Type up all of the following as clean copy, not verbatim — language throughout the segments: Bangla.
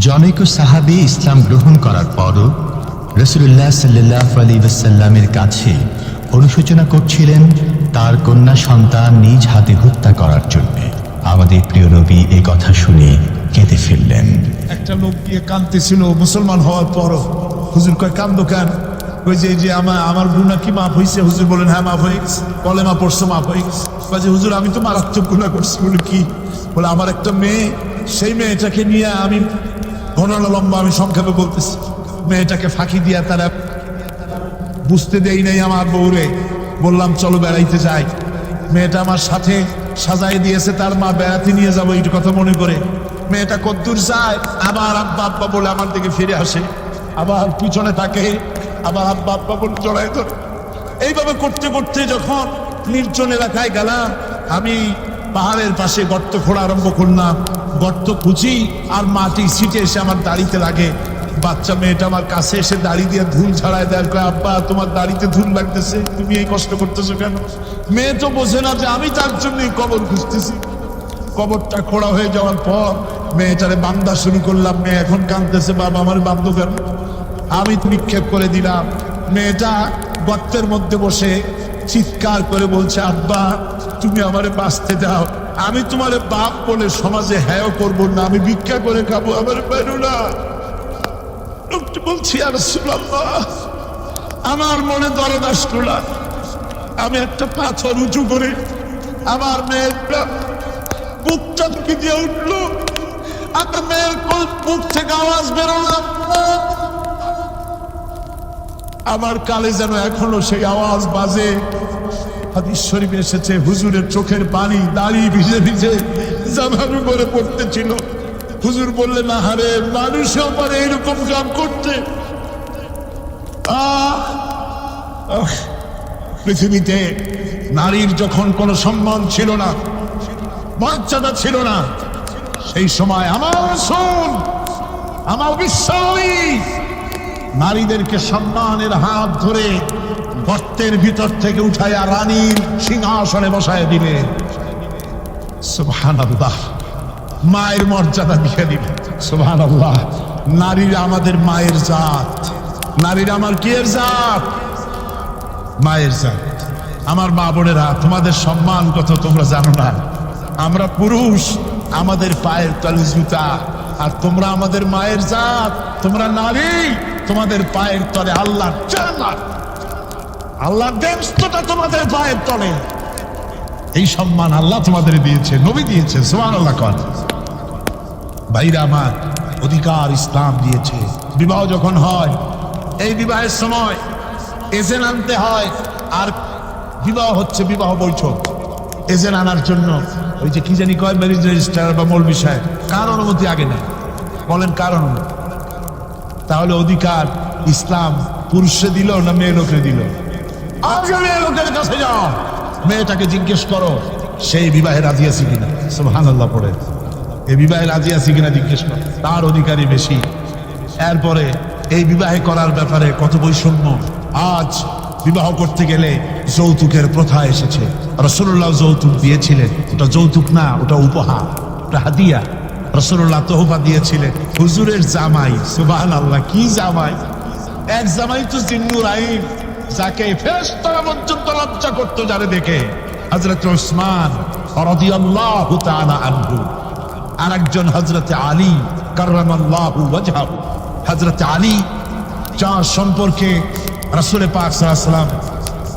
জনৈক সাহাবী ইসলাম গ্রহণ করার পরও রাসূলুল্লাহ সাল্লাল্লাহু আলাইহি ওয়াসাল্লামের কাছে অনুশোচনা করছিলেন তার কন্যা সন্তান নিজ হাতে হত্যা করার জন্য। আমাদের প্রিয় নবী এই কথা শুনে কেঁদে ফেললেন। একটা লোক গিয়ে কাঁদতেছিল মুসলমান হওয়ার পরও। হুজুর কয় কান্দো কেন? ওই যে আমার গুনাহ কি মাফ হয়েছে? হুজুর বলেন হ্যাঁ মাফ হয়ে গেছে। কলেমা পড়ছো মাফ হয়ে গেছে। যে হুজুর আমি তো মারাত্মক গুনাহ করছি। বলে কি? বলে আমার একটা মেয়ে, সেই মেয়েটাকে নিয়ে আমি ঘটনা লম্বা, আমি সংক্ষেপে বলতেছি। মেয়েটাকে ফাঁকি দিয়া তারা বুঝতে দেই নাই আমার বউরে। বললাম চলো বেড়াইতে যাই। মেয়েটা আমার সাথে সাজাই দিয়েছে তার মা, বেড়াতে নিয়ে যাবো এই কথা মনে করে। মেয়েটা কদ্দূর যায়, আবার আব্বা আব্বা বলে আমার দিকে ফিরে আসে, আবার পিছনে থাকে, আবার আব্বা আব্বা বলে জড়াই ধরে। এইভাবে করতে করতে যখন নির্জন এলাকায় গেলাম, আমি পাহাড়ের পাশে গর্ত খোঁড়া আরম্ভ করলাম। গর্ত খুঁজি আর মাটি ছিটে এসে আমার দাড়িতে লাগে। বাচ্চা মেয়েটা আমার কাছে এসে দাড়ি দিয়ে ধুল ছাড়ায় দেয়। আব্বা তোমার দাড়িতে ধুল লাগতেছে, তুমি এই কষ্ট করতেছো কেন? মেয়ে তো বোঝে না যে আমি তার জন্যই কবর খুঁজতেছি। কবরটা খোঁড়া হয়ে যাওয়ার পর মেয়েটারে বান্দা শুরু করলাম। মেয়ে এখন কাঁদতেছে, বাবা আমার বান্ধ কেন? আমি নিক্ষেপ করে দিলাম। মেয়েটা গর্তের মধ্যে বসে চিৎকার করে বলছে, আব্বা তুমি আমারে বাঁচতে দাও, আমি তোমারে বাপ বলে সমাজে হ্যাঁ করবো না, আমি ভিক্ষা করে খাবো, আমার বেরো না। বলছি আর রাসূলুল্লাহ, আমার মনে দরদ আসলো না। আমি একটা পাথর উঁচু করে আমার মেয়ের বুকটা ঢুকে দিয়ে উঠলো। আমার মেয়ের বুক থেকে আওয়াজ বেরোলো। আমার কালে যেন এখনো সেই আওয়াজ বাজে। হাদিস শরীফে এসেছে হুজুরের চোখের পানি দাড়ি ভিজে ভিজে জামার উপরে পড়তেছিল। হুজুর বললেন, আহারে মানুষও পারে এরকম কাম করতে। পৃথিবীতে নারীর যখন কোনো সম্মান ছিল না, মর্যাদা ছিল না, সেই সময় আমার রাসূল, আমার বিশ্বনবী নারীদেরকে সম্মানের হাত ধরে গর্তের ভিতর থেকে উঠাইয়া রানীর সিংহাসনে বসায় দিবে। সুবহানাল্লাহ, মায়ের মর্যাদা দিয়ে দিবে। সুবহানাল্লাহ, নারীরা আমাদের মায়ের জাত। নারীরা আমার কিয়ের জাত? মায়ের জাত। আমার মা বোনেরা, তোমাদের সম্মান কত তোমরা জানো না। আমরা পুরুষ, আমাদের পায়ের তলে জুতা, আর তোমরা আমাদের মায়ের জাত। তোমরা নারী, তোমাদের পায়ের তলে আল্লাহর জান্নাত, আল্লাহর দেবস্তটা তোমাদের পায়ের তলে। এই সম্মান আল্লাহ তোমাদের দিয়েছে, নবী দিয়েছে। সুবহানাল্লাহ। কোন ভাইরা আমার, অধিকার ইসলাম দিয়েছে। বিবাহ যখন হয়, এই বিবাহের সময় এজেন্ট আনতে হয়। আর বিবাহ হচ্ছে বিবাহ বৈঠক। এজেন্ট আনার জন্য ওই যে কি জানি কয়, ম্যারেজ রেজিস্ট্রার বা মৌলবি সাহেব, কার অনুমতি আগে নেয়? বলেন কার অনুমতি? তাহলে অধিকার ইসলাম পুরুষে দিল না মেয়ে লোকে দিল? আগে মেয়ে লোকের কাছে যাও, মেয়েটাকে জিজ্ঞেস করো সেই বিবাহে রাজি আছে কিনা। সুবহানাল্লাহ পড়ে, এই বিবাহে রাজি আছে কিনা জিজ্ঞেস করো, তার অধিকারই বেশি। এরপরে এই বিবাহে করার ব্যাপারে কত বৈষম্য। আজ বিবাহ করতে গেলে যৌতুকের প্রথা এসেছে। রাসূলুল্লাহ যৌতুক দিয়েছিলেন, ওটা যৌতুক না, ওটা উপহার, ওটা হাদিয়া। রাসূলুল্লাহ তোহফা দিয়েছিলেন হুজুরের জামাই। সুবহানাল্লাহ, কি জামাই! এক জামাই তো জিন্নুর আইন, যাকে ফেরেশতারা পর্যন্ত লজ্জা করতো যারে দেখে, হযরত উসমান রাদিয়াল্লাহু তাআলা আনহু। আর একজন হযরত আলী কাররামাল্লাহু ওয়াজহাহু। হযরত আলী, যার সম্পর্কে রাসূল পাক সাল্লাল্লাহু আলাইহি ওয়াসাল্লাম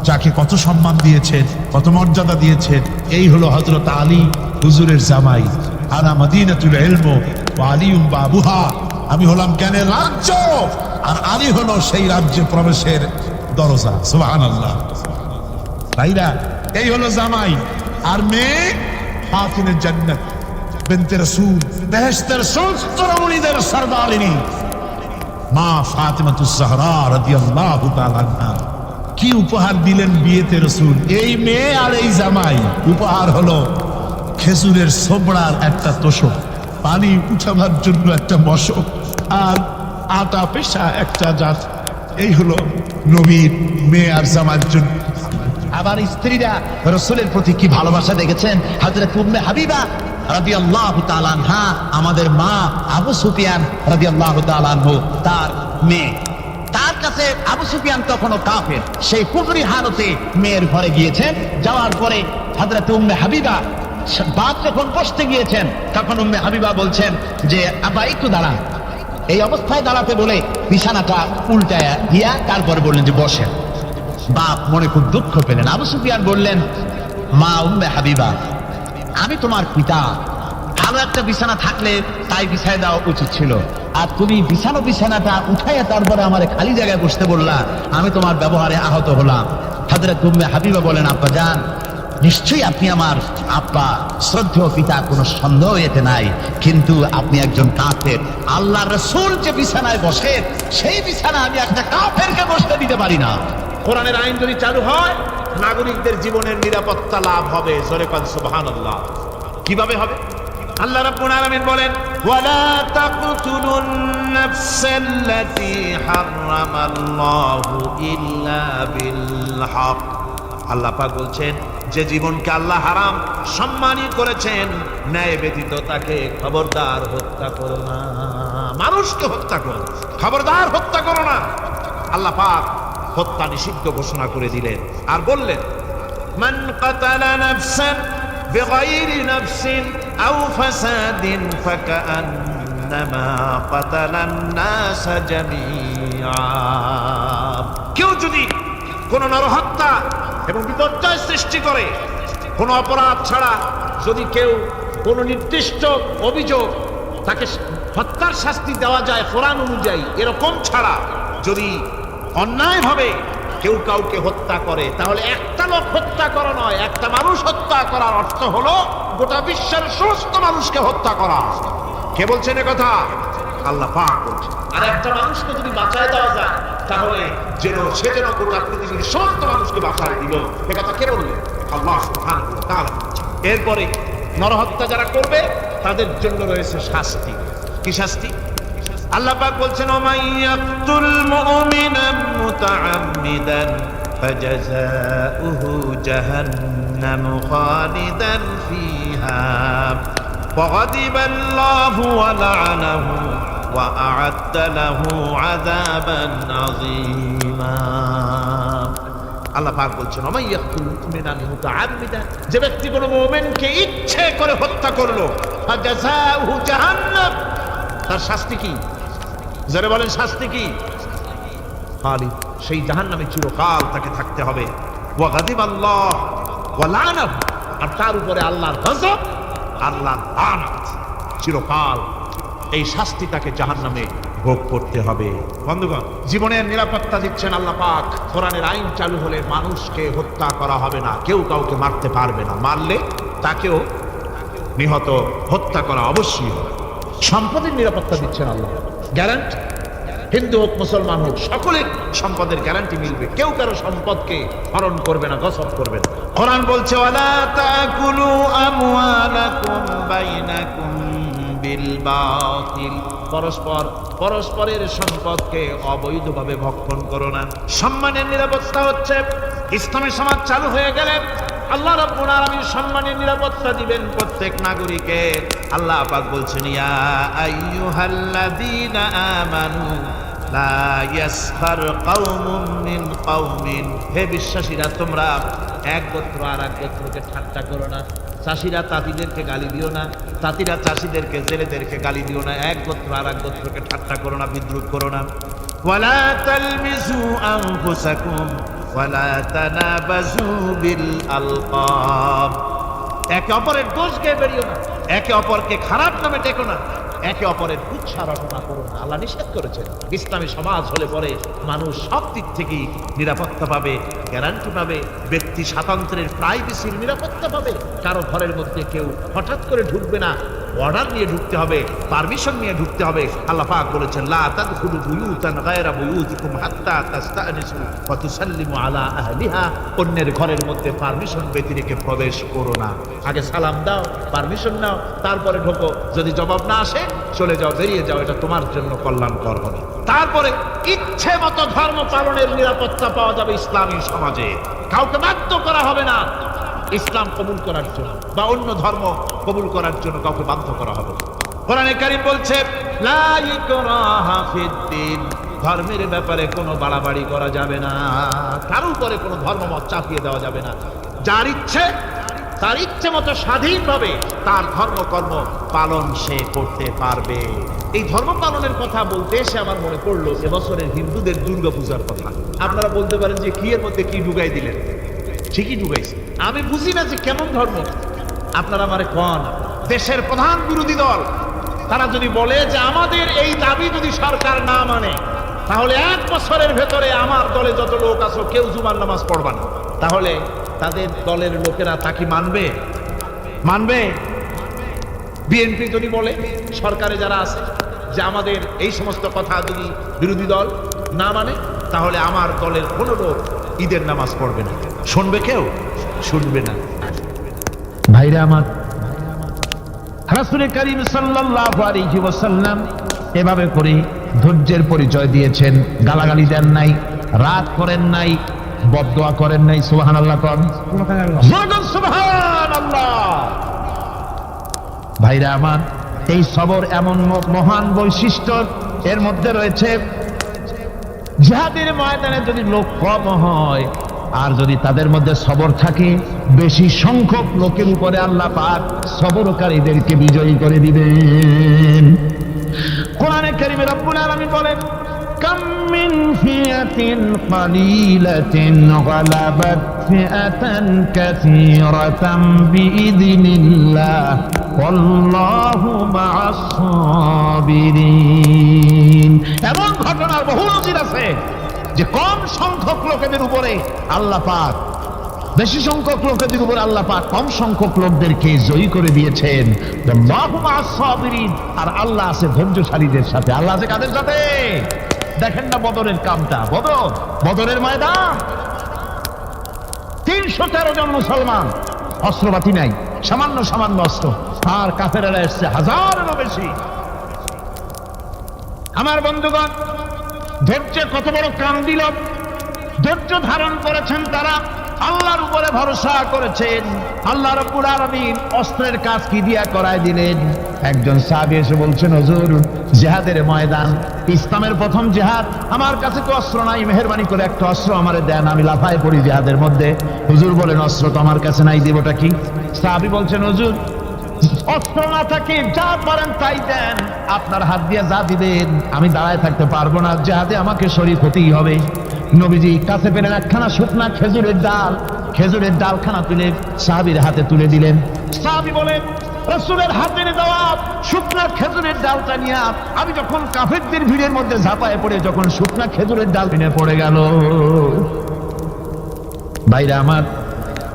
যাকে কত সম্মান দিয়েছেন, কত মর্যাদা দিয়েছেন, এই হলো হযরত আলী হুজুরের জামাই। আনা মদিনাতুল ইলম ওয়া আলিউম বাবুহা, আমি হলাম জ্ঞানের রাজ্য, আর আলী হলো সেই রাজ্যে প্রবেশের দরজা। সুবহানাল্লাহ। ভাইরা, এই হলো জামাই। আর মেয়ে ফাতিমাতুল জান্নাত বিনতে রাসূল, বেহেশতের সূত্রমণিদের সরদারিনী মা ফাতিমাতুজ জাহরা রাদিয়াল্লাহু তাআলা আনহা। কি উপহার দিলেন বিয়েতে রাসূল? এই মেয়ে আর এই জামাই। উপহার হলো খেজুরের ছোবড়ার একটা তোষক, পানি উঠাবার জন্য একটা মশক, আর আটা পেশা একটা জাত। এই হলো নবীর মেয়ে আর জামাইয়ের জন্য। আবার স্ত্রীরা রাসূলের প্রতি কি ভালোবাসা দেখেছেন। হযরত উম্মে হাবিবা রাদিয়াল্লাহু তাআলা আনহা, আমাদের মা আবু সুফিয়ান রাদিয়াল্লাহু তাআলা আনহু, তার মেয়ে। তার কাছে আবু সুফিয়ান তখনও কাফের, সেই কুফরি হালতে মেয়ের ঘরে গিয়েছেন। যাওয়ার পরে হযরত উম্মে হাবিবা বাপ যখন বসতে গিয়েছেন, তখন উম্মে হাবিবা বলছেন যে আব্বা একটু দাঁড়ান। এই অবস্থায় দাঁড়াতে বলে বিছানাটা উল্টায়া দিয়া তারপরে বললেন যে বসেন। বাপ মনে খুব দুঃখ পেলেন। আবু সুফিয়ান বললেন, মা উম্মে হাবিবা, আমি তোমার পিতা, ভালো একটা বিছানা থাকলে তাই বিছায় দেওয়া উচিত ছিল, আর তুমি বিছানাটা উঠাইয়া তারপরে আমার খালি জায়গায় বসতে বললা, আমি তোমার ব্যবহারে আহত হলাম। হযরত উম্মে হাবিবা বলেন, আব্বা জান, নিশ্চয়ই আপনি আমার আব্বা, শ্রদ্ধেয় পিতা, কোনো সন্দেহ এতে নাই, কিন্তু আপনি একজন কাফের। আল্লাহর রাসূল যে বিছানায় বসেন, সেই বিছানা আমি একটা কাফেরকে বসতে দিতে পারি না। কোরআনের আইন যদি চালু হয়, নাগরিকদের জীবনের নিরাপত্তা লাভ হবে। জোরে কোন সুবহানাল্লাহ। কিভাবে হবে? আল্লাহ রাব্বুল আলামিন বলেন, ওয়ালা তাকতুলুন নাফসাল্লাতী হারামাল্লাহু ইল্লা বিল হক। আল্লাহ পাক বলছেন, যে জীবনকে আল্লাহ হারাম সম্মানী করেছেন, ন্যায় ব্যতীত তাকে খবরদার হত্যা করো না। মানুষকে হত্যা করো, খবরদার হত্যা করো না। আল্লাহ পাক হত্যা নিষিদ্ধ ঘোষণা করে দিলেন, আর বললেন, মান কাতালা নাফসান বিগাইরি নাফসিন আও ফাসাদিন ফাকান্নামা কাতালান নাস জামিআ। কেউ যদি কোন নরহত্যা এবং বিপর্যয় সৃষ্টি করে, কোন অপরাধ ছাড়া যদি কেউ কোন নির্দিষ্ট অভিযোগ, তাকে হত্যার শাস্তি দেওয়া যায় কোরআন অনুযায়ী, এরকম ছাড়া যদি অন্যায়ভাবে কেউ কাউকে হত্যা করে, তাহলে একটা লোক হত্যা করা নয়, একটা মানুষ হত্যা করার অর্থ হলো গোটা বিশ্বের সমস্ত মানুষকে হত্যা করা। কে বলছেন এ কথা? আল্লাহ পাক বলছেন। আর একটা মানুষকে যদি বাঁচায় দেওয়া যায়, তাহলে সে যেন গোটা পৃথিবীর সমস্ত মানুষকে বাঁচায় দিল। এ কথা কে বললেন? আল্লাহ সুবহানাহু ওয়া তাআলা। এরপরে নরহত্যা যারা করবে তাদের জন্য রয়েছে শাস্তি। কি শাস্তি? আল্লাহ পাক বলছেন, ওমাইয়াকতুল মুমিনান মুতাআম্মিদান ফাজাযাউহু জাহান্নামু খালিদান ফিহা ওয়াগাদিবাল্লাহু ওয়া লা'নাহু ওয়া আ'আদ্দা লাহু আযাবান আযীমা। আল্লাহ পাক বলছেন, ওমাইয়াকতুল মুমিনান মুতাআম্মিদান, যে ব্যক্তি কোনো মুমিনকে ইচ্ছে করে হত্যা করলো, ফাজাযাউহু জাহান্নাম, তার শাস্তি কি? যারা বলেন শাস্তি কি? খালিদ, সেই জাহান্নামে চিরকাল তাকে থাকতে হবে। ওয়া গাদিবাল্লাহ ওয়া লা'নাহু, আর তার উপরে আল্লাহর গজব, আল্লাহর লানত, চিরকাল এই শাস্তি তাকে জাহান্নামে ভোগ করতে হবে। বন্ধুগণ, জীবনের নিরাপত্তা দিচ্ছেন আল্লাহ পাক। কোরআনের আইন চালু হলে মানুষকে হত্যা করা হবে না, কেউ কাউকে মারতে পারবে না, মারলে তাকেও নিহত, হত্যা করা অবশ্যই হবে। সম্পদের নিরাপত্তা দিচ্ছেন আল্লাহ, গ্যারান্টি। হিন্দু হোক মুসলমান হোক, সকলে সম্পদের গ্যারান্টি মিলবে, কেউ কারো সম্পদকে হরণ করবে না, গসব করবে না। কোরআন বলছে, ওয়ালা তাকুলু আমওয়ালাকুম বাইনাকুম বিল বাতিল, পরস্পরের সম্পদকে অবৈধভাবে ভক্ষণ করো না। সম্মানের নিরাপত্তা হচ্ছে, ইসলামী সমাজ চালু হয়ে গেলে আল্লাহ রাব্বুল আলামিন সম্মানের নিরাপত্তা দিবেন প্রত্যেক নাগরিকে। আল্লাহ পাক বলছেন, ইয়া আইয়ুহাল্লাযীনা আমানু লা ইয়াসখার কওমুম মিন কওমিন, হে বিশ্বাসীরা, তোমরা এক গোত্র আর এক গোত্রকে ঠাট্টা করো না। চাষিরা তাঁতিদেরকে গালি দিও না, তাঁতিরা চাষিদেরকে, জেলেদেরকে গালি দিও না। এক গোত্র আর এক গোত্রকে ঠাট্টা করো না, বিদ্রুপ করো না। ওয়ালা তালমিজু আনফুসাকুম ওয়ালা তানাবাজু বিল আলকাব, একে অপরের দোষ গেয়ে বেরিও না, একে অপরকে খারাপ নামে ডেকো না, একে অপরের উচ্চারণা করো না। আল্লাহ নিষেধ করেছেন। ইসলামী সমাজ হলে পরে মানুষ সব দিক থেকেই নিরাপত্তা পাবে, গ্যারান্টি পাবে, ব্যক্তি স্বাতন্ত্র্যের, প্রাইভেসির নিরাপত্তা পাবে। কারো ঘরের মধ্যে কেউ হঠাৎ করে ঢুকবে না, অর্ডার নিয়ে ঢুকতে হবে, পারমিশন নিয়ে ঢুকতে হবে। আল্লাহ পাক বলেছেন, লা তাদখুলু বুয়ুতান গায়রা বুয়ুতিকুম হাত্তা তাস্তানিসু ওয়া তুসাল্লিমু আলা আহলিহা, অন্যের ঘরের মধ্যে পারমিশন ব্যতি রেখে প্রবেশ করো না। আগে সালাম দাও, পারমিশন নাও, তারপরে ঢোকো। যদি জবাব না আসে, চলে যাও, বেরিয়ে যাও, এটা তোমার জন্য কল্যাণকর হবে। তারপরে ইচ্ছে মতো ধর্ম পালনের নিরাপত্তা পাওয়া যাবে ইসলামী সমাজে, কাউকে বাধ্য করা হবে না। ইসলাম কবুল করার জন্য বা অন্য ধর্ম কবুল করার জন্য কাউকে বাধ্য করা হবে না। কোরআনে কারীম বলছে লা ইকরাহা ফিদ্দিন, ধর্মের ব্যাপারে কোনো বাড়াবাড়ি করা যাবে না, কারো উপরে কোনো ধর্মমত চাপিয়ে দেওয়া যাবে না। যার ইচ্ছে তার ইচ্ছে মতো স্বাধীনভাবে তার ধর্মকর্ম পালন সে করতে পারবে। এই ধর্ম পালনের কথা বলতে এসে আমার মনে পড়লো এবছরের হিন্দুদের দুর্গা পূজার কথা। আপনারা বলতে পারেন যে কি এর মধ্যে কি ঢুকাই দিলেন? ঠিকই ঢুকাইছে। আমি বুঝি না যে কেমন ধর্ম। আপনারা আমারে কোন দেশের প্রধান বিরোধী দল তারা যদি বলে যে আমাদের এই দাবি যদি সরকার না মানে তাহলে 1 বছরের ভেতরে আমার দলে যত লোক আছে কেউ জুমার নামাজ পড়বা না, তাহলে তাদের দলের লোকেরা তা কি মানবে? মানবে? বিএনপি যদি বলে সরকারে যারা আছে যে আমাদের এই সমস্ত কথা যদি বিরোধী দল না মানে তাহলে আমার দলের কোনো লোক ঈদের নামাজ পড়বে না, শুনবে কেউ? শুনবে না। ভাইরা আমার, রাসূল করিম সাল্লাল্লাহু আলাইহি ওয়াসাল্লাম এভাবে করে ধৈর্যের পরিচয় দিয়েছেন। গালাগালি দেন নাই, রাগ করেন নাই, বদদোয়া করেন নাই। সুবহানাল্লাহ কোন সুবহানাল্লাহ। ভাইরা আমার, এই সবর এমন মহান বৈশিষ্ট্য, এর মধ্যে রয়েছে জিহাদের ময়দানে যদি লোক কম হয় আর যদি তাদের মধ্যে সবর থাকে, বেশি সংখ্যক লোকের উপরে আল্লাহ পাক সবরকারীদেরকে বিজয়ী করে দিবেন। কোরআনে কারীমে রব্বুল আলামিন বলেন কাম মিন ফিয়াতিন কালিলাতিন গালাবাত ফিআতান কাসীরাতাম বিইذনিল্লাহ ওয়াল্লাহু মা'আস সাবিরিন। এমন ঘটনার বহু নজির আছে যে কম সংখ্যক লোকেদের উপরে আল্লাহ পাক বেশি সংখ্যক লোকেদের উপরে আল্লাহ পাক কম সংখ্যক লোকদেরকে জয়ী করে দিয়েছেন। আল্লাহু মা'আস সাবিরিন, আর আল্লাহ আছে ধৈর্যশালীদের সাথে। আল্লাহ আছে কাদের সাথে? দেখেন না বদরের কামটা, বদরের ময়দান, 313 জন মুসলমান, অস্ত্রপাতি নাই, সামান্য সামান্য অস্ত্র, আর কাফেরেরা এসছে হাজারেরও বেশি। আমার বন্ধুগণ, ধৈর্য কত বড় কাম দিল! ধৈর্য ধারণ করেছেন তারা, আল্লাহর উপরে ভরসা করেছেন। আল্লাহ রাব্বুল আলামিন অস্ত্রের কাজ কি দিয়া করায় দিলেন। একজন সাহাবী এসে বলছেন, হুজুর, জিহাদের ময়দান, ইসলামের প্রথম জিহাদ, আমার কাছে তো অস্ত্র নাই, মেহেরবানি করে একটা অস্ত্র আমারে দেন, আমি লাফায় পড়ি জিহাদের মধ্যে। হুজুর বলেন, অস্ত্র তো আমার কাছে নাই, দেবটা কি? সাহাবী বলছেন, হুজুর, অস্ত্র না থাকে যা পারেন তাই দেন, আপনার হাত দিয়ে যা দিবেন আমি দাঁড়ায় থাকতে পারবো না, জিহাদে আমাকে শরীক হতেই হবে। নবীজি কাছে পেলেন একখানা শুকনা খেজুরের ডালখানা তুলে সাহাবীর হাতে তুলে দিলেন। সাহাবী বলেন, রাসূলের হাতে দেওয়া শুকনা খেজুরের ডালটা নিয়ে আমি যখন কাফেরদের ভিড়ের মধ্যে ঝাঁপায় পড়ে যখন শুকনা খেজুরের ডাল ভেঙে পড়ে গেল। ভাইরা আমার,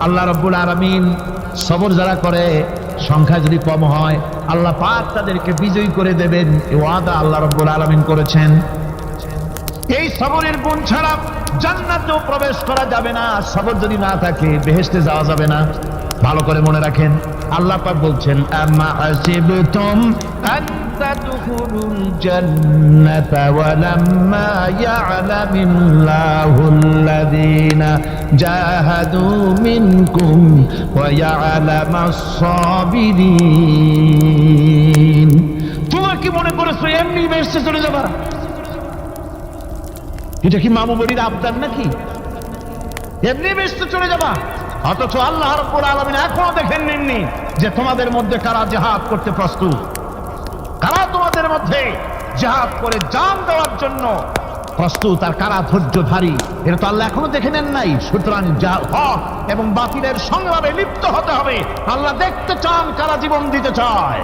আল্লাহ রাব্বুল আলামিন সবর যারা করে, সংখ্যা যদি কম হয় আল্লাহ পাক তাদেরকে বিজয়ী করে দেবেন, এই ওয়াদা আল্লাহ রাব্বুল আলামিন করেছেন। এই সবরের গুণ ছাড়া জান্নাতেও প্রবেশ করা যাবে না। সবর যদি না থাকে বেহেশতে যাওয়া যাবে না। ভালো করে মনে রাখেন, আল্লাহ পাক বলছেন, আমা হাসিবতুম আন তাদখুলুল জান্নাতা ওয়া লাম্মা ইয়া'লামিল্লাহুল্লাযীনা জাহাদু মিনকুম ওয়া ইয়া'লামাস সাবিরিন। তোমরা কি মনে করেছো এমনি বেহেশতে চলে যাবা? এটা কি মামু বাড়ির আবদার নাকি? এমনি বেহেশতে চলে যাবা? অথচ আল্লাহ রাব্বুল আলামিন এখনো দেখেন নেননি যে তোমাদের মধ্যে কারা জিহাদ করতে প্রস্তুত, কারা তোমাদের মধ্যে জিহাদ করে জান দেওয়ার জন্য প্রস্তুত, আর কারা ধৈর্যধারী, এটা তো আল্লাহ এখনো দেখে নেন নাই। সুতরাং হক এবং বাতিলের সংগ্রামে লিপ্ত হতে হবে। আল্লাহ দেখতে চান কারা জীবন দিতে চায়।